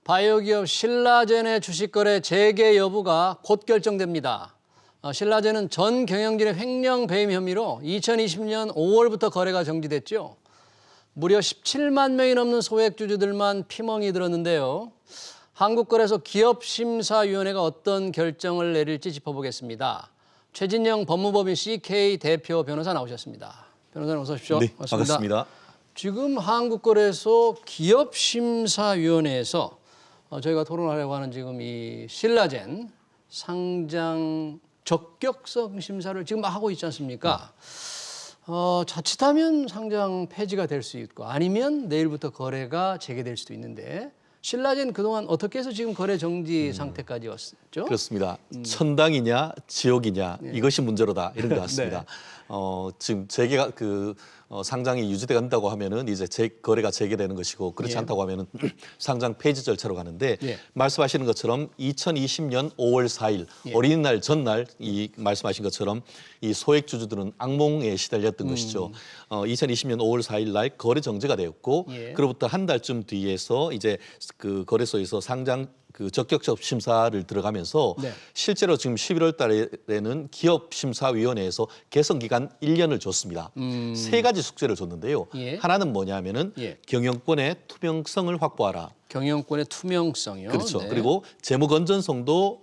바이오기업 신라젠의 주식거래 재개 여부가 곧 결정됩니다. 신라젠은 전 경영진의 횡령 배임 혐의로 2020년 5월부터 거래가 정지됐죠. 무려 17만 명이 넘는 소액주주들만 피멍이 들었는데요. 한국거래소 기업심사위원회가 어떤 결정을 내릴지 짚어보겠습니다. 최진영 법무법인 CK 대표 변호사 나오셨습니다. 변호사님 어서 오십시오. 네, 반갑습니다. 지금 한국거래소 기업심사위원회에서 저희가 토론하려고 하는 지금 이 신라젠 상장 적격성 심사를 지금 하고 있지 않습니까? 자칫하면 상장 폐지가 될 수 있고 아니면 내일부터 거래가 재개될 수도 있는데 신라젠 그동안 어떻게 해서 지금 거래 정지 상태까지 왔죠? 그렇습니다. 천당이냐 지옥이냐 이것이 문제로다 이런 것 같습니다. 네. 지금 재개가 상장이 유지된다고 하면은 이제 거래가 재개되는 것이고 그렇지 예. 않다고 하면은 상장 폐지 절차로 가는데 예. 말씀하시는 것처럼 2020년 5월 4일 예. 어린이날 전날 이 말씀하신 것처럼 이 소액주주들은 악몽에 시달렸던 것이죠. 2020년 5월 4일 날 거래 정지가 되었고 예. 그로부터 한 달쯤 뒤에서 이제 그 거래소에서 상장 그 적격적 심사를 들어가면서 네. 실제로 지금 11월 달에는 기업심사위원회에서 개선 기간 1년을 줬습니다. 세 가지 숙제를 줬는데요. 예. 하나는 뭐냐면은 예. 경영권의 투명성을 확보하라. 경영권의 투명성이요. 그렇죠. 네. 그리고 재무 건전성도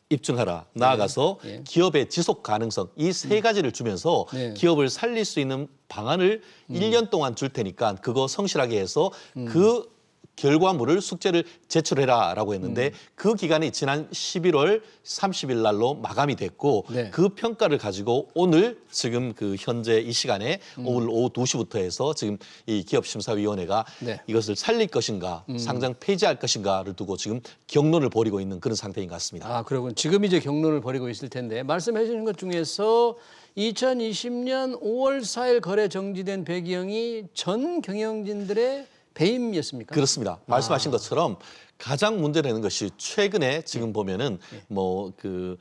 입증하라. 나아가서 예. 기업의 지속 가능성 이 세 가지를 주면서 네. 기업을 살릴 수 있는 방안을 1년 동안 줄 테니까 그거 성실하게 해서 그 결과물을 숙제를 제출해라라고 했는데 그 기간이 지난 11월 30일 날로 마감이 됐고 네. 그 평가를 가지고 오늘 지금 그 현재 이 시간에 오늘 오후 2시부터 해서 지금 이 기업심사위원회가 네. 이것을 살릴 것인가 상장 폐지할 것인가를 두고 지금 경론을 벌이고 있는 그런 상태인 것 같습니다. 아, 그러군. 지금 이제 경론을 벌이고 있을 텐데 말씀해 주신 것 중에서 2020년 5월 4일 거래 정지된 배경이 전 경영진들의 배임이었습니까? 그렇습니다. 말씀하신 것처럼 가장 문제되는 것이 최근에 지금 보면은 뭐 그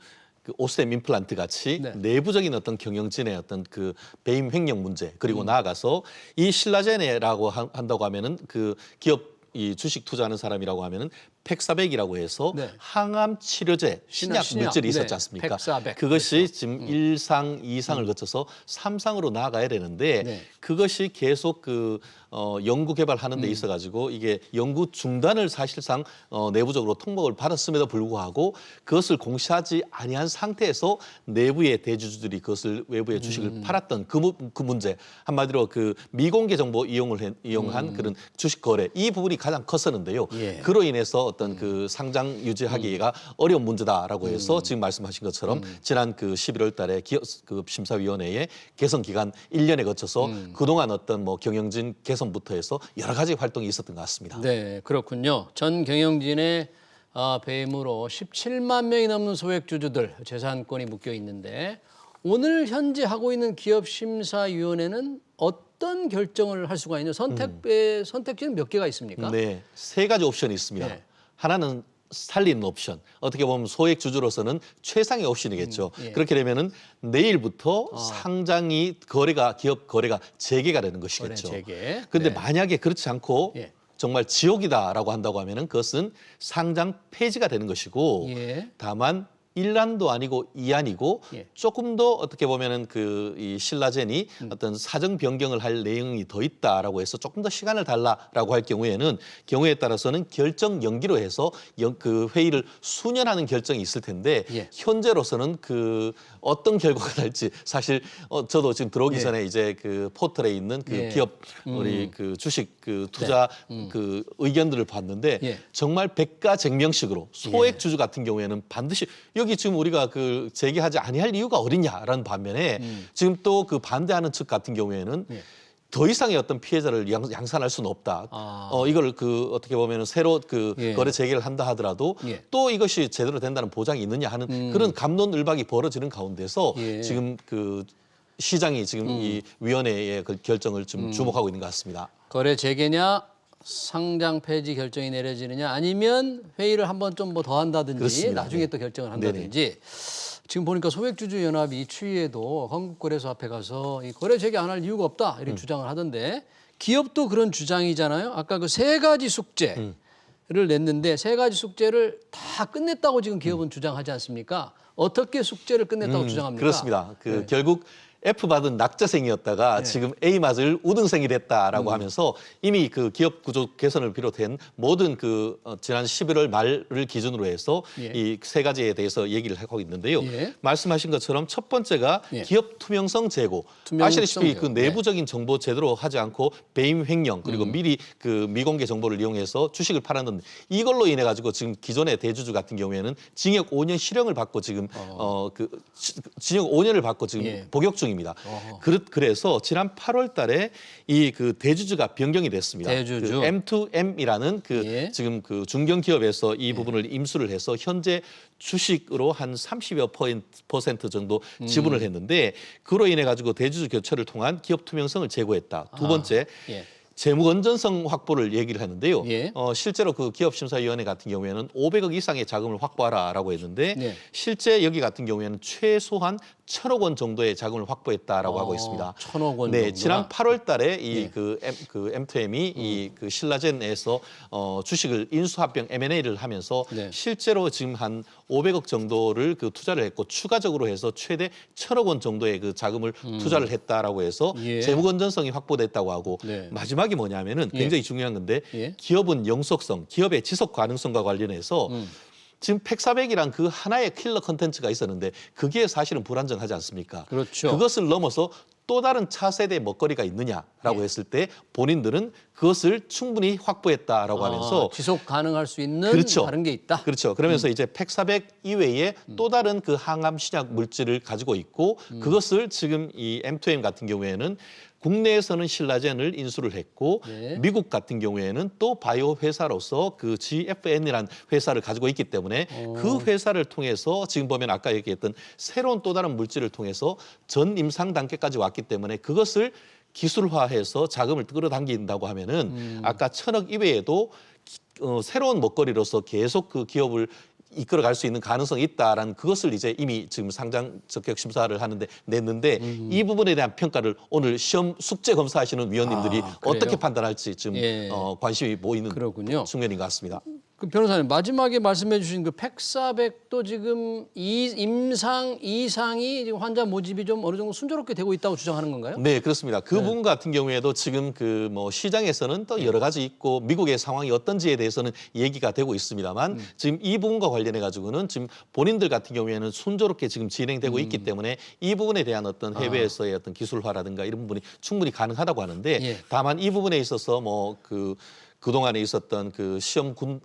오스템 임플란트 같이 네. 내부적인 어떤 경영진의 어떤 그 배임 횡령 문제 그리고 나아가서 이 신라젠이라고 한다고 하면은 그 기업 이 주식 투자하는 사람이라고 하면은 팩사백이라고 해서 네. 항암 치료제 신약 물질이 있었지 네. 않습니까? 팩사백. 그것이 그렇죠. 지금 1상, 2상을 거쳐서 3상으로 나아가야 되는데 네. 그것이 계속 그 연구 개발하는 데 있어 가지고 이게 연구 중단을 사실상 내부적으로 통보를 받았음에도 불구하고 그것을 공시하지 아니한 상태에서 내부의 대주주들이 그것을 외부의 주식을 팔았던 그 문제 한마디로 그 미공개 정보 이용한 그런 주식 거래 이 부분이 가장 컸었는데요. 예. 그로 인해서 어떤 그 상장 유지하기가 어려운 문제다라고 해서 지금 말씀하신 것처럼 지난 그 11월 달에 기업심사위원회의 개선 기간 1년에 거쳐서 그동안 어떤 뭐 경영진 개선부터 해서 여러 가지 활동이 있었던 것 같습니다. 네, 그렇군요. 전 경영진의 배임으로 17만 명이 넘는 소액주주들 재산권이 묶여 있는데 오늘 현재 하고 있는 기업심사위원회는 어떤 결정을 할 수가 있는 선택지는 몇 개가 있습니까? 네, 세 가지 옵션이 있습니다. 네. 하나는 살리는 옵션. 어떻게 보면 소액 주주로서는 최상의 옵션이겠죠. 예. 그렇게 되면은 내일부터 상장이 기업 거래가 재개가 되는 것이겠죠. 거래 재개. 그런데 네. 만약에 그렇지 않고 예. 정말 지옥이다라고 한다고 하면은 그것은 상장 폐지가 되는 것이고 예. 다만 1안도 아니고 2안이고 예. 조금 더 어떻게 보면은 이 신라젠이 어떤 사정 변경을 할 내용이 더 있다라고 해서 조금 더 시간을 달라라고 할 경우에 따라서는 결정 연기로 해서 그 회의를 수년하는 결정이 있을 텐데 예. 현재로서는 그 어떤 결과가 날지 사실 저도 지금 들어오기 예. 전에 이제 그 포털에 있는 그 예. 기업 우리 그 주식 그 투자 그 의견들을 봤는데 예. 정말 백가쟁명식으로 소액 주주 같은 경우에는 반드시 여기 지금 우리가 그 재개하지 아니할 이유가 어딨냐라는 반면에 지금 또 그 반대하는 측 같은 경우에는 예. 더 이상의 어떤 피해자를 양산할 수는 없다. 아. 이걸 그 어떻게 보면은 새로 그 예. 거래 재개를 한다 하더라도 예. 또 이것이 제대로 된다는 보장이 있느냐 하는 그런 갑론을박이 벌어지는 가운데서 예. 지금 그 시장이 지금 이 위원회의 그 결정을 좀 주목하고 있는 것 같습니다. 거래 재개냐 상장 폐지 결정이 내려지느냐 아니면 회의를 한번 좀 뭐 더 한다든지 그렇습니다. 나중에 또 결정을 한다든지 지금 보니까 소액주주연합이 추위에도 한국거래소 앞에 가서 이 거래 재개 안 할 이유가 없다 이런 주장을 하던데 기업도 그런 주장이잖아요. 아까 그 세 가지 숙제 냈는데 세 가지 숙제를 다 끝냈다고 지금 기업은 주장하지 않습니까? 어떻게 숙제를 끝냈다고 주장합니까? 그렇습니다. 네. 결국 F 받은 낙제생이었다가 지금 A 맞을 우등생이 됐다라고 하면서 이미 그 기업 구조 개선을 비롯한 모든 지난 11월 말을 기준으로 해서 예. 이 세 가지에 대해서 얘기를 하고 있는데요. 예. 말씀하신 것처럼 첫 번째가 예. 기업 투명성 제고. 투명성 아시다시피 제고. 그 내부적인 정보 제대로 하지 않고 배임 횡령 그리고 미리 그 미공개 정보를 이용해서 주식을 팔았는데 이걸로 인해 가지고 지금 기존의 대주주 같은 경우에는 징역 5년 실형을 받고 지금 징역 5년을 받고 지금 예. 복역 중입니다. 그래서 지난 8월 달에 이 그 대주주가 변경이 됐습니다. 대주주. 그 M2M이라는 예. 지금 그 중견 기업에서 이 부분을 임수를 해서 현재 주식으로 한 30여 퍼센트 정도 지분을 했는데 그로 인해 가지고 대주주 교체를 통한 기업 투명성을 제고했다. 두 번째 예. 재무 건전성 확보를 얘기를 하는데요. 예. 실제로 그 기업심사위원회 같은 경우에는 500억 이상의 자금을 확보하라라고 했는데 네. 실제 여기 같은 경우에는 최소한 1,000억 원 정도의 자금을 확보했다라고 하고 있습니다. 1,000억 원 네, 정도나? 지난 8월 달에 이 예. 그 M2M이 이 그 신라젠에서 주식을 인수합병 M&A를 하면서 네. 실제로 지금 한 500억 정도를 그 투자를 했고 추가적으로 해서 최대 1,000억 원 정도의 그 자금을 투자를 했다라고 해서 예. 재무 건전성이 확보됐다고 하고 네. 마지막이 뭐냐면은 굉장히 중요한 건데 예. 기업은 영속성, 기업의 지속 가능성과 관련해서 지금 팩사백이란 그 하나의 킬러 컨텐츠가 있었는데 그게 사실은 불안정하지 않습니까? 그렇죠. 그것을 넘어서 또 다른 차세대 먹거리가 있느냐라고 예. 했을 때 본인들은 그것을 충분히 확보했다라고 하면서 지속 가능할 수 있는 그렇죠. 다른 게 있다. 그렇죠. 그러면서 이제 팩사백 이외에 또 다른 그 항암 신약 물질을 가지고 있고 그것을 지금 이 M2M 같은 경우에는 국내에서는 신라젠을 인수를 했고 네. 미국 같은 경우에는 또 바이오 회사로서 그 GFN이라는 회사를 가지고 있기 때문에 그 회사를 통해서 지금 보면 아까 얘기했던 새로운 또 다른 물질을 통해서 전 임상 단계까지 왔기 때문에 그것을 기술화해서 자금을 끌어당긴다고 하면은 아까 1,000억 이외에도 새로운 먹거리로서 계속 그 기업을 이끌어갈 수 있는 가능성이 있다라는 그것을 이제 이미 지금 상장 적격 심사를 하는데 냈는데 이 부분에 대한 평가를 오늘 시험 숙제 검사하시는 위원님들이 그래요? 어떻게 판단할지 지금 예. 관심이 보이는 그렇군요. 측면인 것 같습니다. 그 변호사님 마지막에 말씀해 주신 그 팩사백도 지금 임상 이상이 지금 환자 모집이 좀 어느 정도 순조롭게 되고 있다고 주장하는 건가요? 네, 그렇습니다. 그 부분 같은 경우에도 지금 그 뭐 시장에서는 또 여러 가지 있고 미국의 상황이 어떤지에 대해서는 얘기가 되고 있습니다만 지금 이 부분과 관련해 가지고는 지금 본인들 같은 경우에는 순조롭게 지금 진행되고 있기 때문에 이 부분에 대한 어떤 해외에서의 어떤 기술화라든가 이런 부분이 충분히 가능하다고 하는데 예. 다만 이 부분에 있어서 그동안에 있었던 그 시험군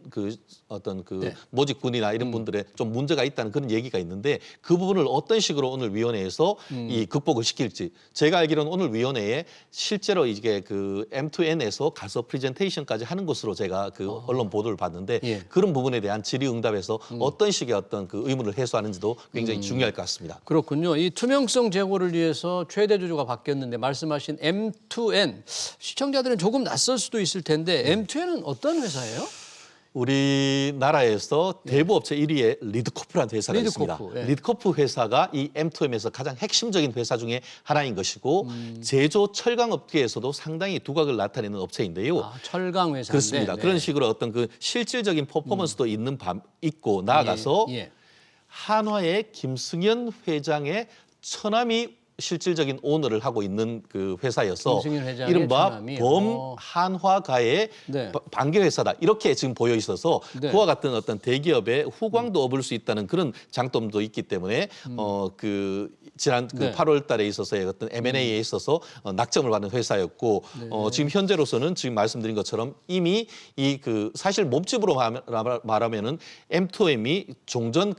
어떤 네. 모집군이나 이런 분들의 좀 문제가 있다는 그런 얘기가 있는데 그 부분을 어떤 식으로 오늘 위원회에서 이 극복을 시킬지 제가 알기로는 오늘 위원회에 실제로 이게 그 M2N에서 가서 프레젠테이션까지 하는 것으로 제가 그 언론 보도를 봤는데 예. 그런 부분에 대한 질의응답에서 어떤 식의 어떤 그 의문을 해소하는지도 굉장히 중요할 것 같습니다. 그렇군요. 이 투명성 제고를 위해서 최대 주주가 바뀌었는데 말씀하신 M2N 시청자들은 조금 낯설 수도 있을 텐데 M2N은 어떤 회사예요? 우리나라에서 대부업체 1위의 리드코프라는 회사가 리드코프, 있습니다. 예. 리드코프 회사가 이 M2M에서 가장 핵심적인 회사 중에 하나인 것이고 제조 철강 업계에서도 상당히 두각을 나타내는 업체인데요. 철강 회사인데. 그렇습니다. 네. 그런 식으로 어떤 그 실질적인 퍼포먼스도 있고 나아가서 예. 한화의 김승현 회장의 처남이 실질적인 오너를 하고 있는 그 회사여서 김승현 회장의 이른바 처남이. 범한화가의 네. 반개 회사다 이렇게 지금 보여 있어서 네. 그와 같은 어떤 대기업의 후광도 업을 수 있다는 그런 장점도 있기 때문에 지난 네. 8월 달에 있어서의 어떤 M&A에 있어서 낙점을 받은 회사였고 지금 현재로서는 지금 말씀드린 것처럼 이미 이 사실 몸집으로 말하면은 M2M이 종전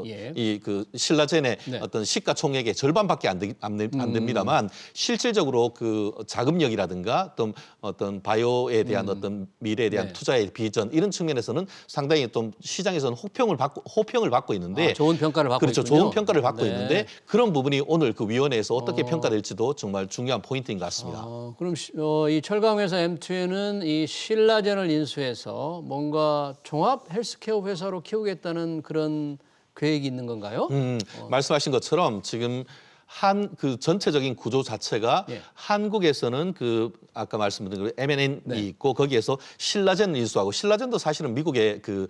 예. 이 신라젠의 네. 어떤 시가총액의 절반밖에 안 됩니다만 실질적으로 그 자금력이라든가 어떤 바이오에 대한 어떤 미래에 대한 네. 투자의 비전 이런 측면에서는 상당히 좀 시장에서는 호평을 받고 있는데 좋은 평가를 받고 그렇죠. 있군요. 좋은 평가를 받고 네. 있는데 그런 부분이 오늘 그 위원회에서 어떻게 평가될지도 정말 중요한 포인트인 것 같습니다. 그럼 이 철강 회사 M2N은 이 신라젠을 인수해서 뭔가 종합 헬스케어 회사로 키우겠다는 그런 계획이 있는 건가요? 말씀하신 것처럼 지금 그 전체적인 구조 자체가 예. 한국에서는 그 아까 말씀드린 그 M&N이 네. 있고 거기에서 신라젠을 인수하고 신라젠도 사실은 미국의 그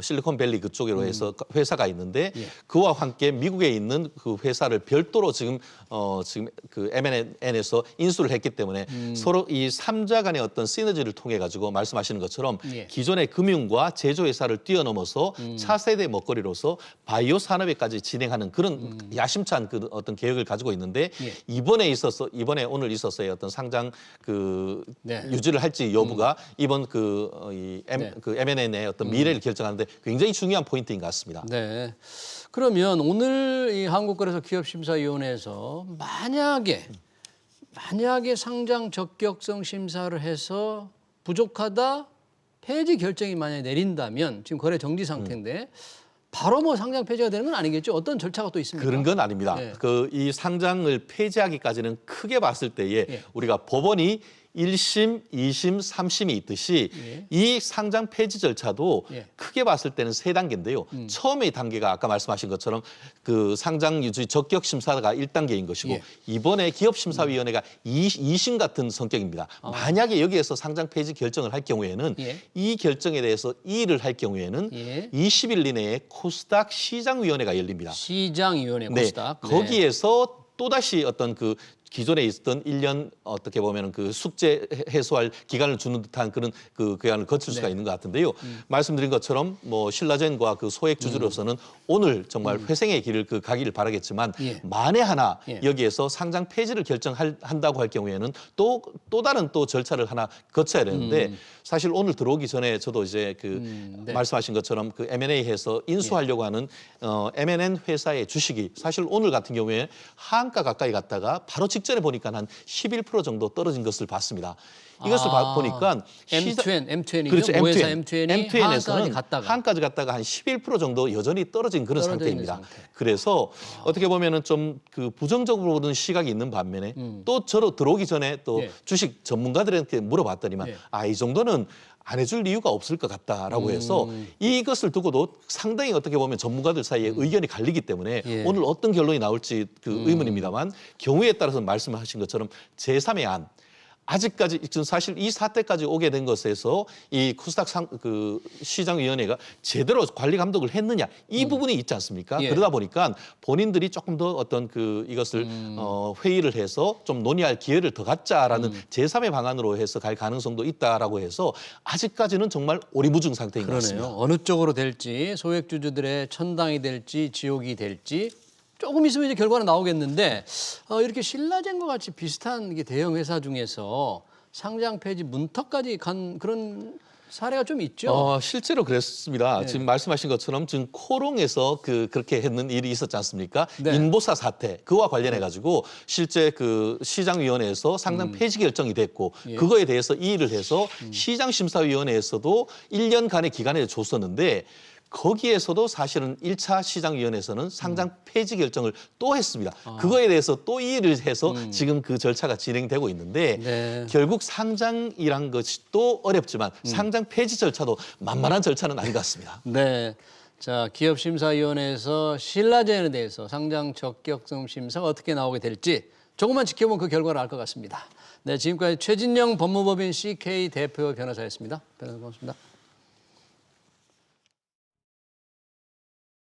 실리콘밸리 그쪽으로 해서 회사가 있는데 예. 그와 함께 미국에 있는 그 회사를 별도로 지금 그 M&N에서 인수를 했기 때문에 서로 이 3자 간의 어떤 시너지를 통해 가지고 말씀하시는 것처럼 예. 기존의 금융과 제조 회사를 뛰어넘어서 차세대 먹거리로서 바이오 산업에까지 진행하는 그런 야심찬 그 어떤 계획을 가지고 있는데 예. 이번에 오늘 있었어요. 어떤 상장 그 네. 유지를 할지 여부가 이번 이 네. M&N의 어떤 미래를 결정하는데 굉장히 중요한 포인트인 것 같습니다. 네. 그러면 오늘 이 한국거래소 기업심사위원회에서 만약에 상장 적격성 심사를 해서 부족하다 폐지 결정이 만약에 내린다면 지금 거래 정지 상태인데 바로 뭐 상장 폐지가 되는 건 아니겠죠? 어떤 절차가 또 있습니까? 그런 건 아닙니다. 네. 이 상장을 폐지하기까지는 크게 봤을 때에 예. 우리가 법원이 1심, 2심, 3심이 있듯이 예. 이 상장 폐지 절차도 예. 크게 봤을 때는 세 단계인데요. 처음의 단계가 아까 말씀하신 것처럼 그 상장 유지 적격 심사가 1단계인 것이고 예. 이번에 기업심사위원회가 2심 같은 성격입니다. 만약에 여기에서 상장 폐지 결정을 할 경우에는 예. 이 결정에 대해서 이의를 할 경우에는 예. 20일 이내에 코스닥 시장위원회가 열립니다. 시장위원회 네, 코스닥. 네. 거기에서 또다시 어떤 그 기존에 있었던 1년 어떻게 보면은 그 숙제 해소할 기간을 주는 듯한 그런 그 기간을 거칠 수가 네. 있는 것 같은데요. 말씀드린 것처럼 뭐 신라젠과 그 소액 주주로서는 오늘 정말 회생의 길을 그 가기를 바라겠지만 예. 만에 하나 예. 여기에서 상장 폐지를 결정한다고 할 경우에는 또 다른 또 절차를 하나 거쳐야 되는데 사실 오늘 들어오기 전에 저도 이제 네. 말씀하신 것처럼 그 M&A해서 인수하려고 하는 M&N 회사의 주식이 사실 오늘 같은 경우에 하한가 가까이 갔다가 바로 직전에 보니까 한 11% 정도 떨어진 것을 봤습니다. 이것을 보니까 M2N이죠. 그렇죠. 모회사 M2N에서는 M2N이 갔다가 한까지 갔다가 한 11% 정도 여전히 떨어진 그런 떨어져 상태입니다. 있는 상태. 그래서 어떻게 보면은 좀 그 부정적으로 보는 시각이 있는 반면에 또 저로 들어오기 전에 또 예. 주식 전문가들한테 물어봤더니만 예. 이 정도는 안 해줄 이유가 없을 것 같다라고 해서 이것을 두고도 상당히 어떻게 보면 전문가들 사이에 의견이 갈리기 때문에 예. 오늘 어떤 결론이 나올지 그 의문입니다만 경우에 따라서 말씀하신 것처럼 제3의 안 아직까지 지금 사실 이 사태까지 오게 된 것에서 이 코스닥 시장위원회가 제대로 관리 감독을 했느냐 이 부분이 있지 않습니까? 예. 그러다 보니까 본인들이 조금 더 어떤 이것을 회의를 해서 좀 논의할 기회를 더 갖자라는 제3의 방안으로 해서 갈 가능성도 있다라고 해서 아직까지는 정말 오리무중 상태인 것 그러네요. 같습니다. 어느 쪽으로 될지 소액주주들의 천당이 될지 지옥이 될지 조금 있으면 이제 결과는 나오겠는데 이렇게 신라젠과 같이 비슷한 이게 대형 회사 중에서 상장 폐지 문턱까지 간 그런 사례가 좀 있죠. 실제로 그랬습니다. 네. 지금 말씀하신 것처럼 지금 코롱에서 그렇게 했는 일이 있었지 않습니까? 네. 인보사 사태 그와 관련해 가지고 실제 그 시장위원회에서 상장 폐지 결정이 됐고 예. 그거에 대해서 이의를 해서 시장심사위원회에서도 1년간의 기간을 줬었는데 거기에서도 사실은 1차 시장위원회에서는 상장 폐지 결정을 또 했습니다. 그거에 대해서 또 이의를 해서 지금 그 절차가 진행되고 있는데 네. 결국 상장이란 것이 또 어렵지만 상장 폐지 절차도 만만한 절차는 아닌 것 같습니다. 네. 자, 기업심사위원회에서 신라젠에 대해서 상장 적격성 심사가 어떻게 나오게 될지 조금만 지켜보면 그 결과를 알 것 같습니다. 네, 지금까지 최진영 법무법인 CK 대표 변호사였습니다. 변호사 고맙습니다.